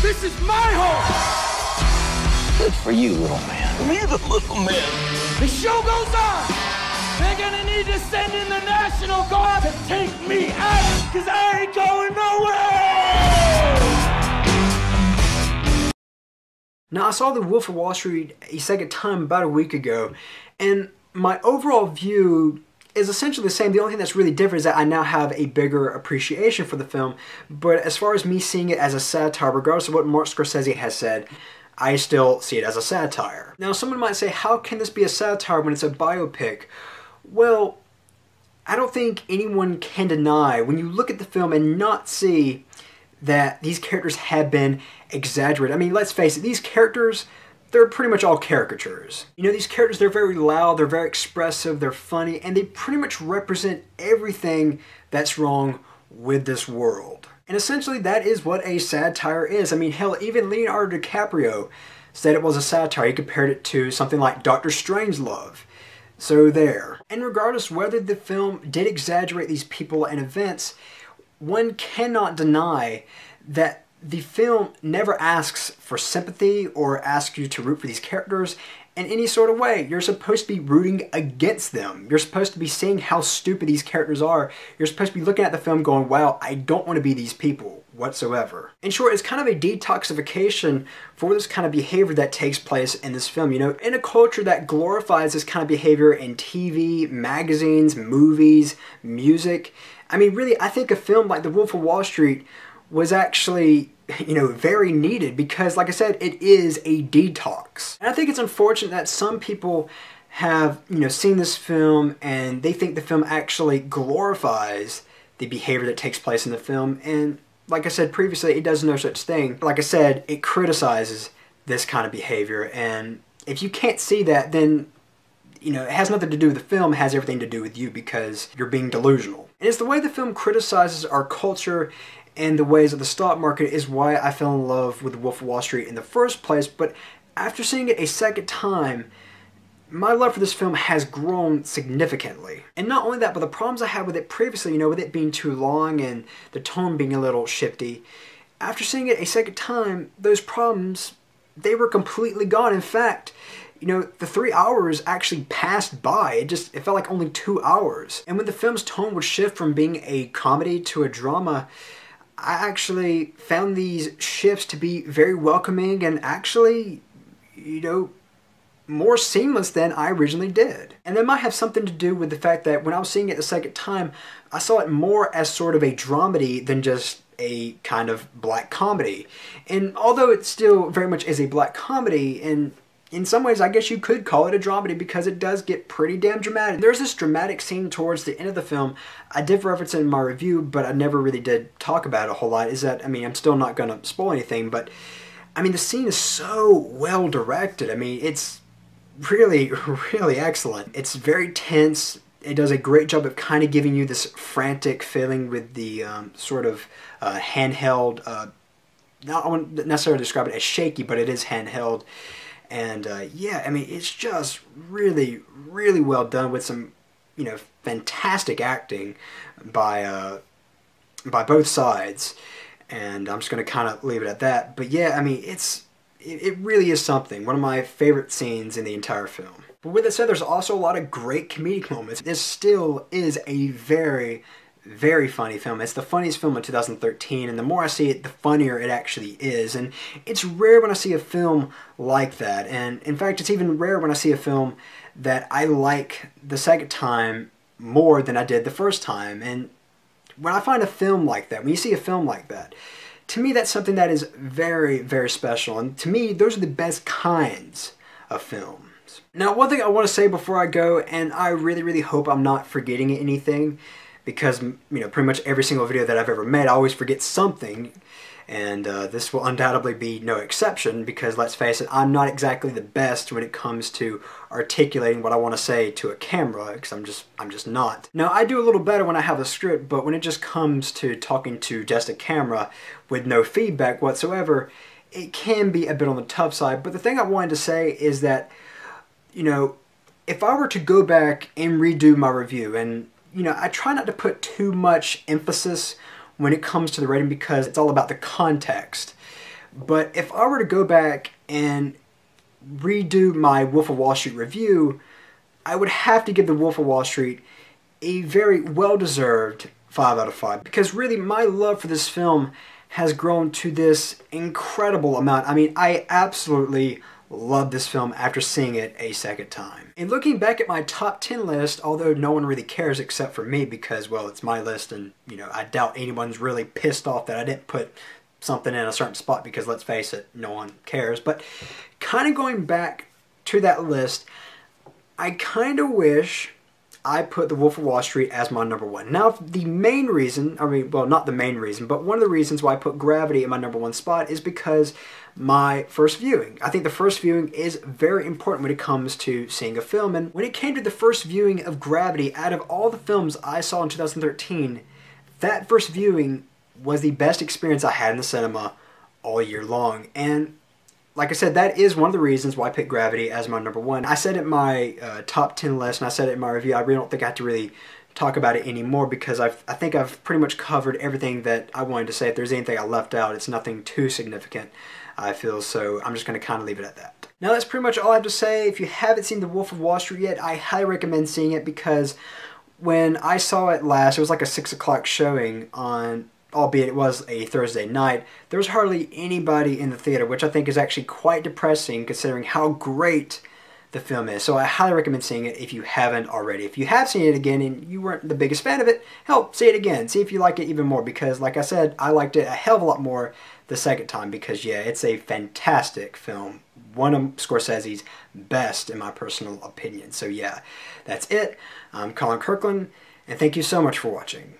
This is my home! Good for you, little man. Me, the little man. The show goes on! They're gonna need to send in the National Guard to take me out, because I ain't going nowhere! Now, I saw The Wolf of Wall Street a second time about a week ago, and my overall view is essentially the same. The only thing that's really different is that I now have a bigger appreciation for the film, but as far as me seeing it as a satire, regardless of what Martin Scorsese has said, I still see it as a satire. Now, someone might say, how can this be a satire when it's a biopic? Well, I don't think anyone can deny, when you look at the film and not see that these characters have been exaggerated. I mean, let's face it, these characters, they're pretty much all caricatures. You know, these characters, they're very loud, they're very expressive, they're funny, and they pretty much represent everything that's wrong with this world. And essentially, that is what a satire is. I mean, hell, even Leonardo DiCaprio said it was a satire. He compared it to something like Dr. Strangelove. So there. And regardless whether the film did exaggerate these people and events, one cannot deny that the film never asks for sympathy or asks you to root for these characters in any sort of way. You're supposed to be rooting against them. You're supposed to be seeing how stupid these characters are. You're supposed to be looking at the film going, wow, I don't want to be these people whatsoever. In short, it's kind of a detoxification for this kind of behavior that takes place in this film. You know, in a culture that glorifies this kind of behavior in TV, magazines, movies, music, I mean, really, I think a film like The Wolf of Wall Street was actually, you know, very needed because, like I said, it is a detox. And I think it's unfortunate that some people have, you know, seen this film and they think the film actually glorifies the behavior that takes place in the film. And like I said previously, it does no such thing. Like I said, it criticizes this kind of behavior. And if you can't see that, then, you know, it has nothing to do with the film, it has everything to do with you because you're being delusional. And it's the way the film criticizes our culture and the ways of the stock market is why I fell in love with The Wolf of Wall Street in the first place. But after seeing it a second time, my love for this film has grown significantly. And not only that, but the problems I had with it previously, you know, with it being too long and the tone being a little shifty, after seeing it a second time, those problems, they were completely gone. In fact, you know, the 3 hours actually passed by. It felt like only 2 hours. And when the film's tone would shift from being a comedy to a drama, I actually found these shifts to be very welcoming and actually, you know, more seamless than I originally did. And that might have something to do with the fact that when I was seeing it the second time, I saw it more as sort of a dramedy than just a kind of black comedy. And although it still very much is a black comedy, and in some ways I guess you could call it a dramedy because it does get pretty damn dramatic. There's this dramatic scene towards the end of the film, I did reference it in my review, but I never really did talk about it a whole lot, is that, I mean, I'm still not going to spoil anything, but I mean, the scene is so well directed. I mean, it's really, really excellent. It's very tense. It does a great job of kind of giving you this frantic feeling with the sort of handheld, I wouldn't necessarily describe it as shaky, but it is handheld. And yeah, I mean, it's just really, really well done with some, you know, fantastic acting by both sides. And I'm just going to kind of leave it at that. But yeah, I mean, it really is something. One of my favorite scenes in the entire film. But with that said, there's also a lot of great comedic moments. This still is a very, very funny film. It's the funniest film of 2013, and the more I see it, the funnier it actually is. And it's rare when I see a film like that. And in fact, it's even rare when I see a film that I like the second time more than I did the first time. And when I find a film like that, when you see a film like that, to me that's something that is very, very special. And to me, those are the best kinds of films. Now, one thing I want to say before I go, and I really, really hope I'm not forgetting anything, because, you know, pretty much every single video that I've ever made, I always forget something, and this will undoubtedly be no exception, because let's face it, I'm not exactly the best when it comes to articulating what I want to say to a camera, because I'm just not. Now, I do a little better when I have a script, but when it just comes to talking to just a camera with no feedback whatsoever, it can be a bit on the tough side. But the thing I wanted to say is that, you know, if I were to go back and redo my review, and you know, I try not to put too much emphasis when it comes to the rating because it's all about the context. But if I were to go back and redo my Wolf of Wall Street review, I would have to give The Wolf of Wall Street a very well-deserved 5 out of 5. Because really, my love for this film has grown to this incredible amount. I mean, I absolutely love this film after seeing it a second time. And looking back at my top 10 list, although no one really cares except for me because, well, it's my list and, you know, I doubt anyone's really pissed off that I didn't put something in a certain spot because, let's face it, no one cares. But kind of going back to that list, I kind of wish I put The Wolf of Wall Street as my number 1. Now, the main reason, I mean, well, not the main reason, but one of the reasons why I put Gravity in my number 1 spot is because my first viewing. I think the first viewing is very important when it comes to seeing a film. And when it came to the first viewing of Gravity, out of all the films I saw in 2013, that first viewing was the best experience I had in the cinema all year long. And like I said, that is one of the reasons why I picked Gravity as my number 1. I said it in my top 10 list, and I said it in my review. I really don't think I have to really talk about it anymore because I think I've pretty much covered everything that I wanted to say. If there's anything I left out, it's nothing too significant, I feel, so I'm just going to kind of leave it at that. Now that's pretty much all I have to say. If you haven't seen The Wolf of Wall Street yet, I highly recommend seeing it because when I saw it last, it was like a 6 o'clock showing on, albeit it was a Thursday night, there was hardly anybody in the theater, which I think is actually quite depressing considering how great the film is. So I highly recommend seeing it if you haven't already. If you have seen it again and you weren't the biggest fan of it, hell, see it again. See if you like it even more because, like I said, I liked it a hell of a lot more the second time because, yeah, it's a fantastic film. One of Scorsese's best, in my personal opinion. So, yeah, that's it. I'm Colin Kirkland, and thank you so much for watching.